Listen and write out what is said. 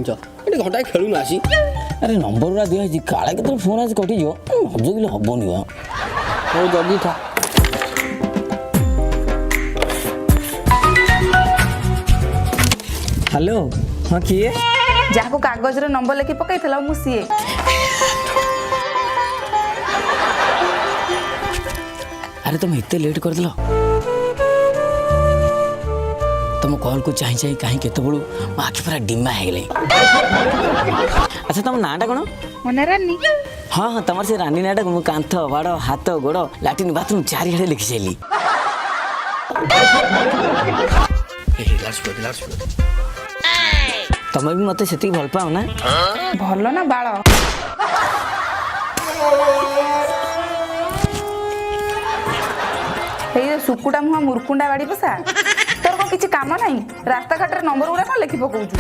घंटा खेलु ना आसी अरे नंबर गुरा दिया काले के फोन आज कटिज नजगिले हबनी बा हो जल्दी था हेलो हाँ किए जहाँ कागज रे नंबर लेखि पकई थला मु सीए अरे तुम इतने लेट कर दिल तुम कॉल को चाह चाह कहीं केत बड़ू मो आखि पूरा डिमा है गई अच्छा तुम नाटा कौन मने रानी हाँ हाँ तुम से रानी नाटा मुझे कांथ बाड़ हाथ गोड़ लाट्रिन बाथरूम चारिड़े लिखी सारी तुम भी मत से भल पाओ ना भल ना बाल सुकुटा मुहा मुरकुंडा बाड़ी पसा तोर को किछि काम नाही रास्ता घाट रे नंबर गुरा को लिखि पकौछु